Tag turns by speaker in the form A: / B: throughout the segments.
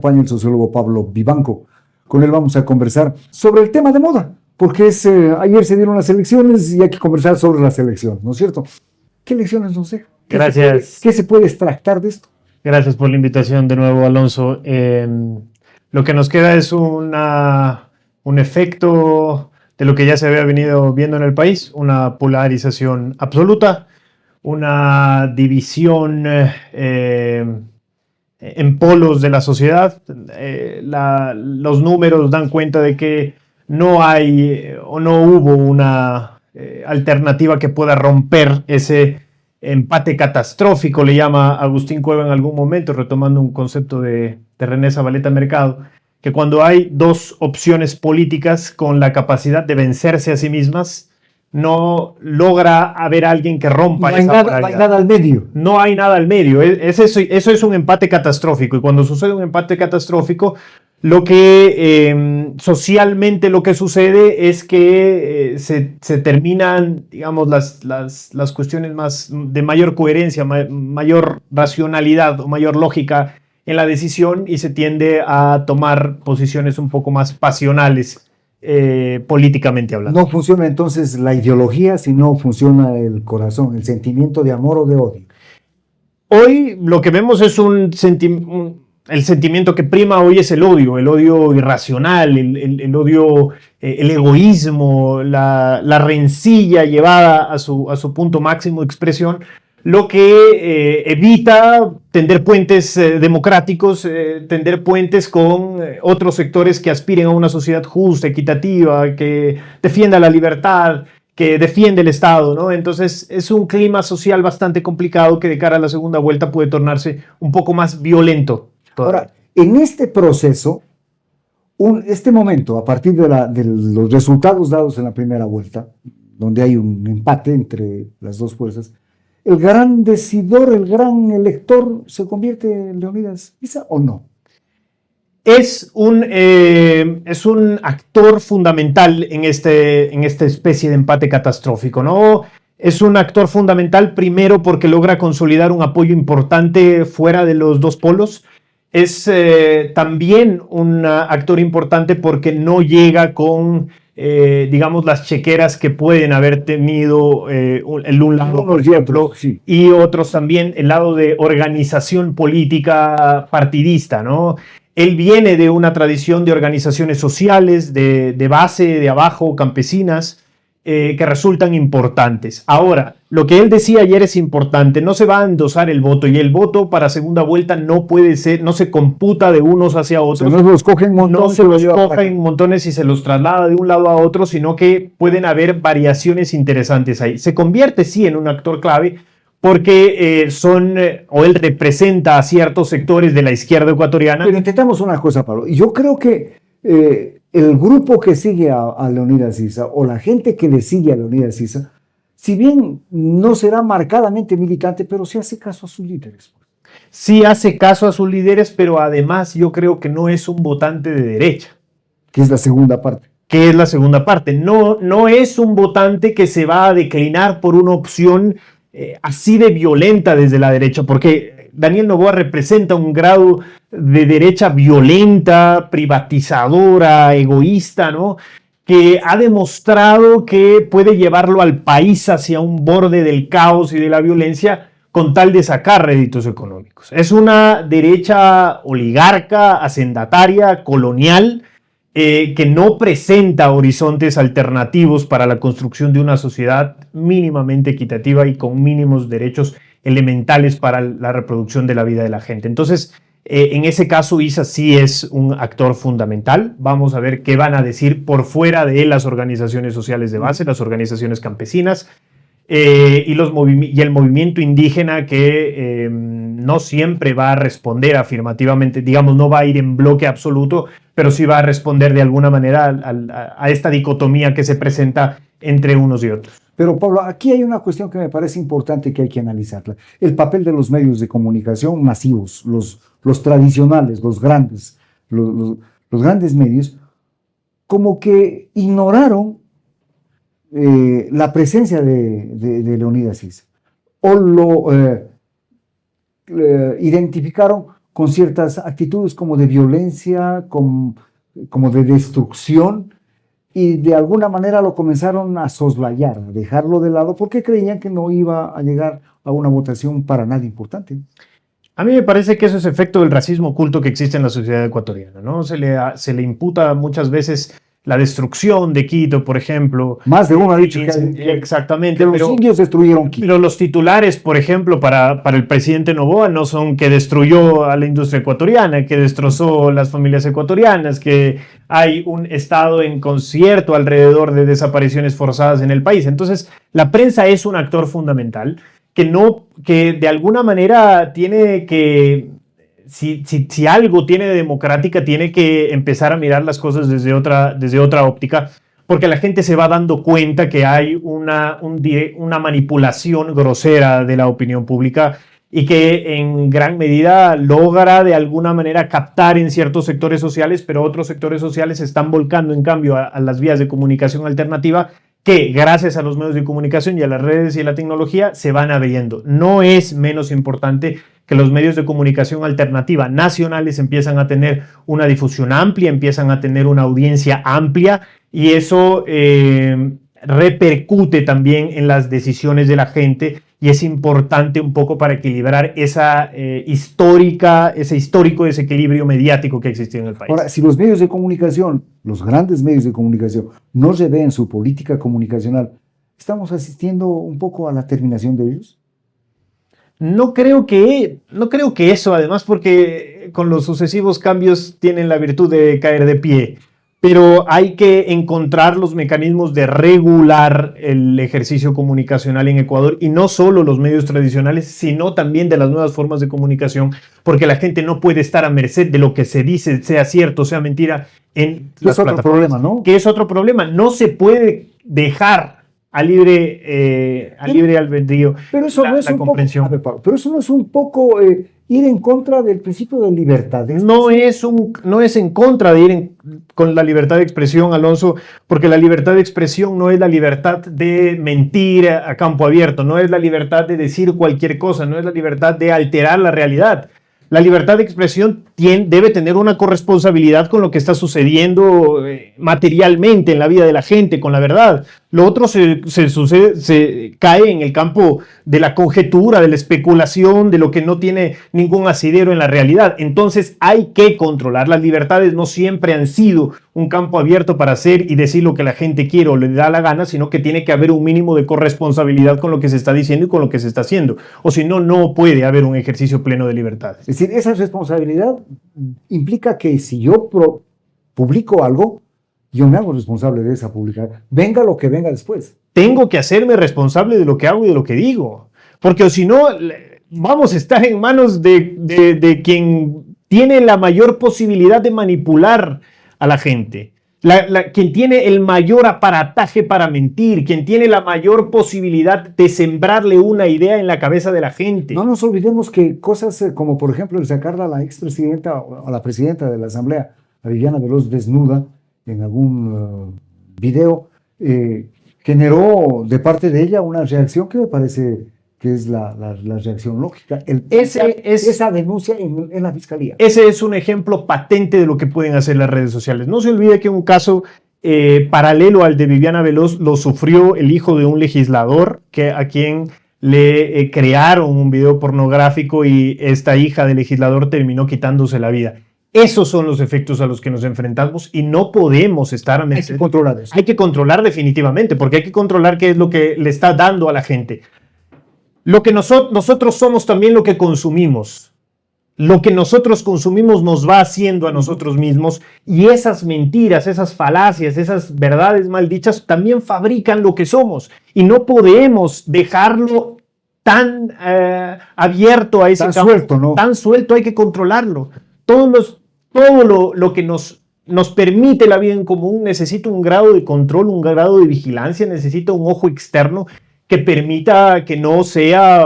A: acompaña el sociólogo Pablo Vivanco. Con él vamos a conversar sobre el tema de moda, porque ayer se dieron las elecciones y hay que conversar sobre las elecciones, ¿no es cierto? ¿Qué elecciones nos dejan?
B: Gracias.
A: ¿Qué se puede extractar de esto?
B: Gracias por la invitación de nuevo, Alonso. Lo que nos queda es un efecto de lo que ya se había venido viendo en el país, una polarización absoluta, una división en polos de la sociedad. Los números dan cuenta de que no hay o no hubo una alternativa que pueda romper ese empate catastrófico, le llama Agustín Cueva en algún momento, retomando un concepto de René Zabaleta Mercado, que cuando hay dos opciones políticas con la capacidad de vencerse a sí mismas, no logra haber alguien que rompa esa polaridad.
A: No hay nada al medio.
B: No hay nada al medio. Eso es un empate catastrófico. Y cuando sucede un empate catastrófico, lo que socialmente lo que sucede es que se terminan, digamos, las cuestiones de mayor coherencia, mayor racionalidad o mayor lógica en la decisión, y se tiende a tomar posiciones un poco más pasionales. Políticamente hablando.
A: No funciona entonces la ideología, sino funciona el corazón, el sentimiento de amor o de odio.
B: Hoy lo que vemos es el sentimiento que prima hoy es el odio irracional, el odio, el egoísmo, la rencilla llevada a su punto máximo de expresión, lo que evita tender puentes democráticos, tender puentes con otros sectores que aspiren a una sociedad justa, equitativa, que defienda la libertad, que defiende el Estado, ¿no? Entonces es un clima social bastante complicado que de cara a la segunda vuelta puede tornarse un poco más violento.
A: Ahora, en este proceso, este momento, a partir de los resultados dados en la primera vuelta, donde hay un empate entre las dos fuerzas, ¿el gran decidor, el gran elector se convierte en Leonidas Issa o no?
B: Es un actor fundamental en esta especie de empate catastrófico, ¿no? Es un actor fundamental primero porque logra consolidar un apoyo importante fuera de los dos polos. Es también un actor importante porque no llega con, digamos, las chequeras que pueden haber tenido un lado, por ejemplo, sí, y otros también, el lado de organización política partidista, ¿no? Él viene de una tradición de organizaciones sociales, de base, de abajo, campesinas, que resultan importantes. Ahora, lo que él decía ayer es importante, no se va a endosar el voto, y el voto para segunda vuelta no puede ser, no se computa de unos hacia otros.
A: No se los cogen montones,
B: no se los cogen montones y se los traslada de un lado a otro, sino que pueden haber variaciones interesantes ahí. Se convierte, sí, en un actor clave, porque o él representa a ciertos sectores de la izquierda ecuatoriana.
A: Pero intentamos una cosa, Pablo. Yo creo que el grupo que sigue a Leonidas Issa, o la gente que le sigue a Leonidas Issa, si bien no será marcadamente militante, pero sí hace caso a sus líderes.
B: Sí hace caso a sus líderes, pero además yo creo que no es un votante de derecha.
A: Que es la segunda parte.
B: Que es la segunda parte. No es un votante que se va a declinar por una opción así de violenta desde la derecha, porque Daniel Noboa representa un grado de derecha violenta, privatizadora, egoísta, ¿no? Que ha demostrado que puede llevarlo al país hacia un borde del caos y de la violencia con tal de sacar réditos económicos. Es una derecha oligarca, hacendataria, colonial, que no presenta horizontes alternativos para la construcción de una sociedad mínimamente equitativa y con mínimos derechos elementales para la reproducción de la vida de la gente. Entonces, en ese caso, Issa sí es un actor fundamental. Vamos a ver qué van a decir por fuera de él las organizaciones sociales de base, las organizaciones campesinas, y el movimiento indígena, que no siempre va a responder afirmativamente, digamos, no va a ir en bloque absoluto, pero sí va a responder de alguna manera a esta dicotomía que se presenta entre unos y otros.
A: Pero Pablo, aquí hay una cuestión que me parece importante que hay que analizarla. El papel de los medios de comunicación masivos, los tradicionales, los grandes medios, como que ignoraron la presencia de Leonidas Issa, o lo identificaron con ciertas actitudes como de violencia, como de destrucción, y de alguna manera lo comenzaron a soslayar, a dejarlo de lado, porque creían que no iba a llegar a una votación para nada importante.
B: A mí me parece que eso es efecto del racismo oculto que existe en la sociedad ecuatoriana, ¿no? Se le imputa muchas veces la destrucción de Quito, por ejemplo.
A: Más de uno ha dicho
B: exactamente,
A: que los indios destruyeron Quito.
B: Pero los titulares, por ejemplo, para el presidente Noboa no son que destruyó a la industria ecuatoriana, que destrozó las familias ecuatorianas, que hay un estado en concierto alrededor de desapariciones forzadas en el país. Entonces, la prensa es un actor fundamental que de alguna manera tiene que, si algo tiene de democrática, tiene que empezar a mirar las cosas desde otra óptica, porque la gente se va dando cuenta que hay una manipulación grosera de la opinión pública y que en gran medida logra de alguna manera captar en ciertos sectores sociales, pero otros sectores sociales se están volcando en cambio a las vías de comunicación alternativa, que gracias a los medios de comunicación y a las redes y a la tecnología se van abriendo. No es menos importante que los medios de comunicación alternativa nacionales empiezan a tener una difusión amplia, empiezan a tener una audiencia amplia, y eso repercute también en las decisiones de la gente, y es importante un poco para equilibrar ese histórico desequilibrio mediático que existía en el país.
A: Ahora, si los medios de comunicación, los grandes medios de comunicación, no revén su política comunicacional, ¿estamos asistiendo un poco a la terminación de ellos?
B: No creo que eso, además, porque con los sucesivos cambios tienen la virtud de caer de pie. Pero hay que encontrar los mecanismos de regular el ejercicio comunicacional en Ecuador, y no solo los medios tradicionales, sino también de las nuevas formas de comunicación, porque la gente no puede estar a merced de lo que se dice, sea cierto, sea mentira, en las plataformas. Es otro problema, ¿no? Que es otro problema. No se puede dejar a libre albedrío la comprensión.
A: Pero eso no es un poco ir en contra del principio de libertad.
B: No es en contra de ir con la libertad de expresión, Alonso, porque la libertad de expresión no es la libertad de mentir a campo abierto, no es la libertad de decir cualquier cosa, no es la libertad de alterar la realidad. La libertad de expresión debe tener una corresponsabilidad con lo que está sucediendo materialmente en la vida de la gente, con la verdad. Lo otro se cae en el campo de la conjetura, de la especulación, de lo que no tiene ningún asidero en la realidad. Entonces hay que controlar. Las libertades no siempre han sido un campo abierto para hacer y decir lo que la gente quiere o le da la gana, sino que tiene que haber un mínimo de corresponsabilidad con lo que se está diciendo y con lo que se está haciendo. O si no, no puede haber un ejercicio pleno de libertades.
A: Es decir, esa responsabilidad implica que si yo publico algo, yo me hago responsable de esa publicación, venga lo que venga después.
B: Tengo que hacerme responsable de lo que hago y de lo que digo, porque si no, vamos a estar en manos de quien tiene la mayor posibilidad de manipular a la gente, quien tiene el mayor aparataje para mentir, quien tiene la mayor posibilidad de sembrarle una idea en la cabeza de la gente.
A: No nos olvidemos que cosas como, por ejemplo, el sacar a la expresidenta o a la presidenta de la Asamblea, a Viviana Veloz, desnuda en algún video, generó de parte de ella una reacción que me parece que es la reacción lógica. Esa denuncia en la fiscalía.
B: Ese es un ejemplo patente de lo que pueden hacer las redes sociales. No se olvide que un caso paralelo al de Viviana Veloz lo sufrió el hijo de un legislador a quien le crearon un video pornográfico, y esta hija del legislador terminó quitándose la vida. Esos son los efectos a los que nos enfrentamos y no podemos estar a merced.
A: Hay que controlar eso.
B: Hay que controlar definitivamente, porque hay que controlar qué es lo que le está dando a la gente. Lo que nosotros somos también lo que consumimos. Lo que nosotros consumimos nos va haciendo a nosotros mismos, y esas mentiras, esas falacias, esas verdades mal dichas también fabrican lo que somos, y no podemos dejarlo tan abierto a ese campo.
A: Suelto, ¿no?
B: Tan suelto, hay que controlarlo. Todo lo que nos permite la vida en común necesita un grado de control, un grado de vigilancia, necesita un ojo externo que permita que no sea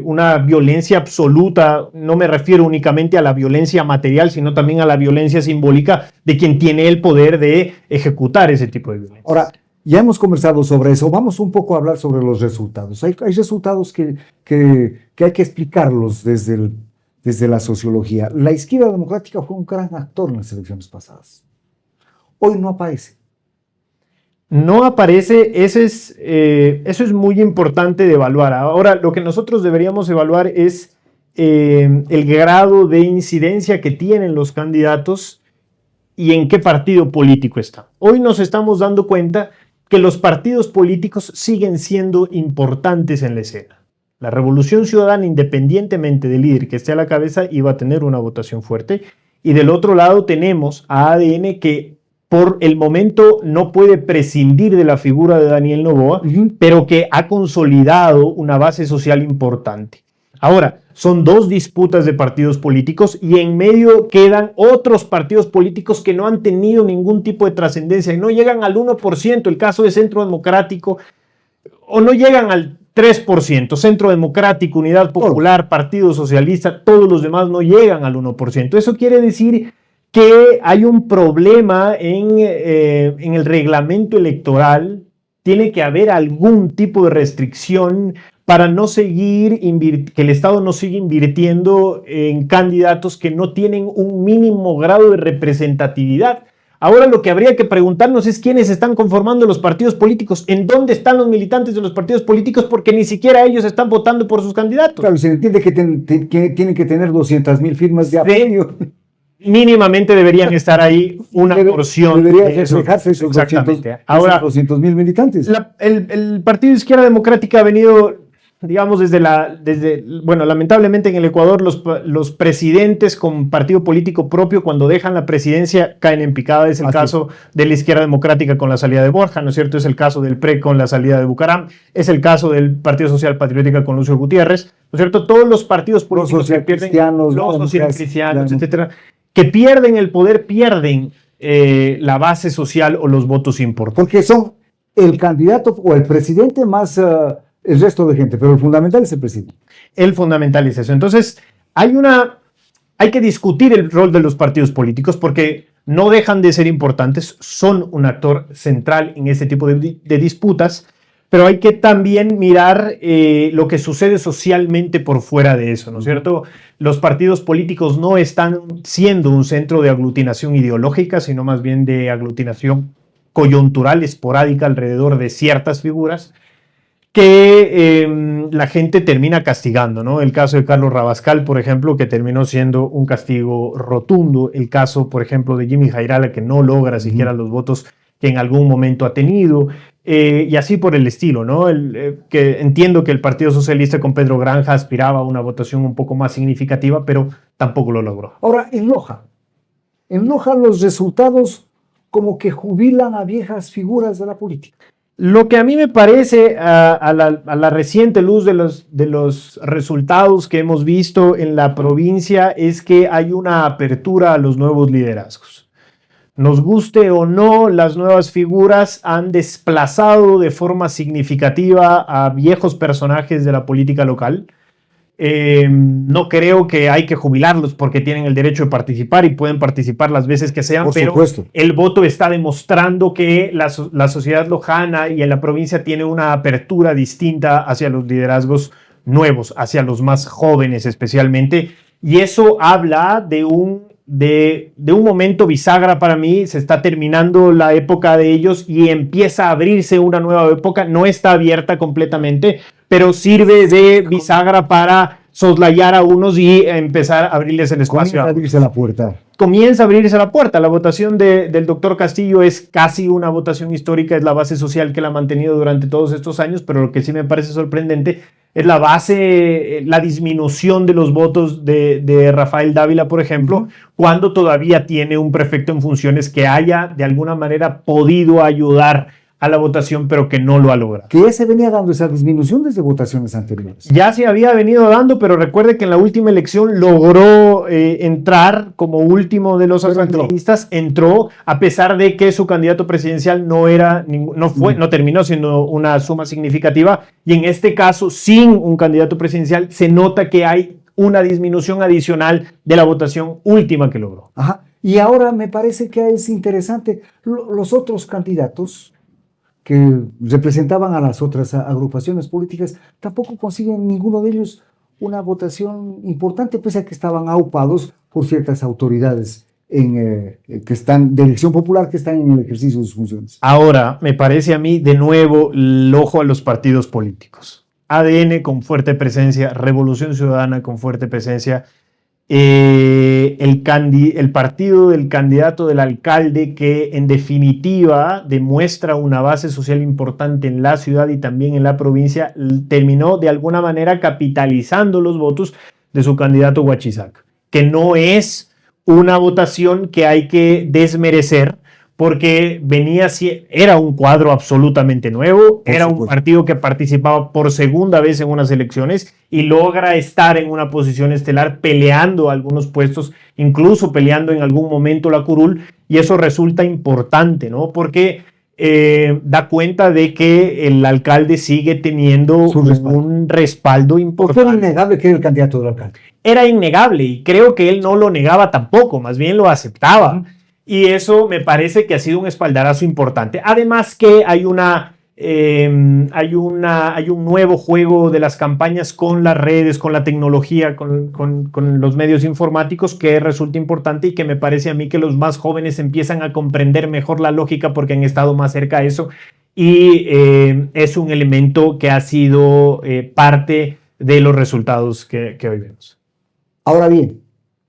B: una violencia absoluta. No me refiero únicamente a la violencia material, sino también a la violencia simbólica de quien tiene el poder de ejecutar ese tipo de violencia.
A: Ahora, ya hemos conversado sobre eso, vamos un poco a hablar sobre los resultados. Hay resultados que hay que explicarlos desde desde la sociología. La izquierda democrática fue un gran actor en las elecciones pasadas. Hoy no aparece.
B: No aparece, eso es muy importante de evaluar. Ahora, lo que nosotros deberíamos evaluar es el grado de incidencia que tienen los candidatos y en qué partido político están. Hoy nos estamos dando cuenta que los partidos políticos siguen siendo importantes en la escena. La Revolución Ciudadana, independientemente del líder que esté a la cabeza, iba a tener una votación fuerte. Y del otro lado tenemos a ADN, que por el momento no puede prescindir de la figura de Daniel Noboa, pero que ha consolidado una base social importante. Ahora, son dos disputas de partidos políticos y en medio quedan otros partidos políticos que no han tenido ningún tipo de trascendencia y no llegan al 1%, el caso de Centro Democrático, o no llegan al 3%, Centro Democrático, Unidad Popular, Partido Socialista, todos los demás no llegan al 1%. Eso quiere decir que hay un problema en el reglamento electoral. Tiene que haber algún tipo de restricción para no seguir, que el Estado no siga invirtiendo en candidatos que no tienen un mínimo grado de representatividad. Ahora lo que habría que preguntarnos es quiénes están conformando los partidos políticos, en dónde están los militantes de los partidos políticos, porque ni siquiera ellos están votando por sus candidatos.
A: Claro, se entiende que tienen que tener 200,000 firmas de apoyo.
B: Mínimamente deberían estar ahí una porción.
A: Debería reflejarse esos 200,000 militantes.
B: El Partido Izquierda Democrática ha venido, digamos, bueno, lamentablemente en el Ecuador los presidentes con partido político propio, cuando dejan la presidencia, caen en picada. Es el caso de la Izquierda Democrática con la salida de Borja, ¿no es cierto? Es el caso del PRE con la salida de Bucaram, es el caso del Partido Social Patriótica con Lucio Gutiérrez, ¿no es cierto? Todos los partidos políticos que pierden, los socialcristianos, etcétera, que pierden el poder, pierden la base social o los votos importantes.
A: Porque son el candidato o el presidente más el resto de gente, pero el fundamental es el presidente.
B: El fundamental es eso. Entonces, hay que discutir el rol de los partidos políticos porque no dejan de ser importantes, son un actor central en este tipo de disputas, pero hay que también mirar lo que sucede socialmente por fuera de eso, ¿no es cierto? Los partidos políticos no están siendo un centro de aglutinación ideológica, sino más bien de aglutinación coyuntural, esporádica, alrededor de ciertas figuras que la gente termina castigando, ¿no? El caso de Carlos Rabascal, por ejemplo, que terminó siendo un castigo rotundo. El caso, por ejemplo, de Jimmy Jairala, que no logra siquiera los votos que en algún momento ha tenido. Y así por el estilo, ¿no? Que entiendo que el Partido Socialista con Pedro Granja aspiraba a una votación un poco más significativa, pero tampoco lo logró.
A: Ahora, en Loja los resultados como que jubilan a viejas figuras de la política.
B: Lo que a mí me parece, a la reciente luz de los resultados que hemos visto en la provincia, es que hay una apertura a los nuevos liderazgos. Nos guste o no, las nuevas figuras han desplazado de forma significativa a viejos personajes de la política local. No creo que hay que jubilarlos porque tienen el derecho de participar y pueden participar las veces que sean, pero el voto está demostrando que la sociedad lojana y en la provincia tiene una apertura distinta hacia los liderazgos nuevos, hacia los más jóvenes especialmente, y eso habla de un momento bisagra para mí. Se está terminando la época de ellos y empieza a abrirse una nueva época. No está abierta completamente, pero sirve de bisagra para soslayar a unos y empezar a abrirles el espacio.
A: Comienza a abrirse la puerta.
B: Comienza a abrirse la puerta. La votación del doctor Castillo es casi una votación histórica, es la base social que la ha mantenido durante todos estos años, pero lo que sí me parece sorprendente es la disminución de los votos de Rafael Dávila, por ejemplo, cuando todavía tiene un prefecto en funciones que haya de alguna manera podido ayudar a la votación, pero que no lo ha logrado.
A: Que ya se venía dando esa disminución desde votaciones anteriores.
B: Ya se había venido dando, pero recuerde que en la última elección logró entrar como último de los asambleístas, entró a pesar de que su candidato presidencial no terminó siendo una suma significativa, y en este caso, sin un candidato presidencial, se nota que hay una disminución adicional de la votación última que logró.
A: Ajá. Y ahora me parece que es interesante, los otros candidatos que representaban a las otras agrupaciones políticas, tampoco consiguen ninguno de ellos una votación importante, pese a que estaban aupados por ciertas autoridades que están de elección popular, que están en el ejercicio de sus funciones.
B: Ahora, me parece a mí, de nuevo, el ojo a los partidos políticos. ADN con fuerte presencia, Revolución Ciudadana con fuerte presencia, el partido del candidato del alcalde que en definitiva demuestra una base social importante en la ciudad y también en la provincia, terminó de alguna manera capitalizando los votos de su candidato Huachisac, que no es una votación que hay que desmerecer, porque era un cuadro absolutamente nuevo, era un partido que participaba por segunda vez en unas elecciones y logra estar en una posición estelar peleando algunos puestos, incluso peleando en algún momento la curul, y eso resulta importante, ¿no? Porque da cuenta de que el alcalde sigue teniendo un respaldo importante.
A: Porque era innegable que era el candidato del alcalde.
B: Era innegable y creo que él no lo negaba tampoco, más bien lo aceptaba. Y eso me parece que ha sido un espaldarazo importante. Además que hay un nuevo juego de las campañas con las redes, con la tecnología, con los medios informáticos que resulta importante y que me parece a mí que los más jóvenes empiezan a comprender mejor la lógica porque han estado más cerca de eso. Y es un elemento que ha sido parte de los resultados que hoy vemos.
A: Ahora bien,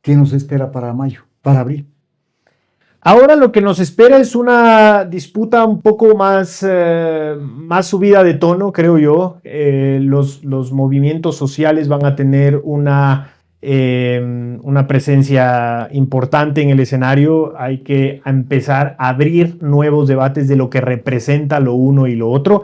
A: ¿qué nos espera para mayo, para abril?
B: Ahora lo que nos espera es una disputa un poco más subida de tono, creo yo. Los movimientos sociales van a tener una presencia importante en el escenario. Hay que empezar a abrir nuevos debates de lo que representa lo uno y lo otro.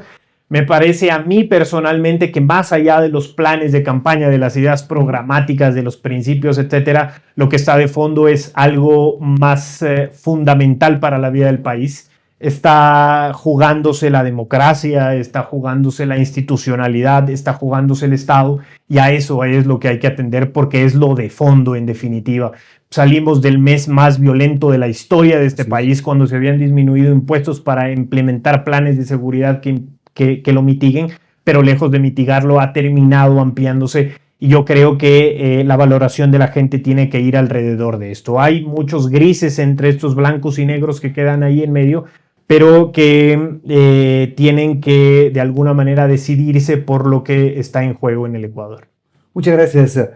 B: Me parece a mí personalmente que más allá de los planes de campaña, de las ideas programáticas, de los principios, etcétera, lo que está de fondo es algo más fundamental para la vida del país. Está jugándose la democracia, está jugándose la institucionalidad, está jugándose el Estado, y a eso es lo que hay que atender porque es lo de fondo en definitiva. Salimos del mes más violento de la historia de este país cuando se habían disminuido impuestos para implementar planes de seguridad que lo mitiguen, pero lejos de mitigarlo ha terminado ampliándose, y yo creo que la valoración de la gente tiene que ir alrededor de esto. Hay muchos grises entre estos blancos y negros que quedan ahí en medio, pero que tienen que de alguna manera decidirse por lo que está en juego en el Ecuador.
A: Muchas gracias.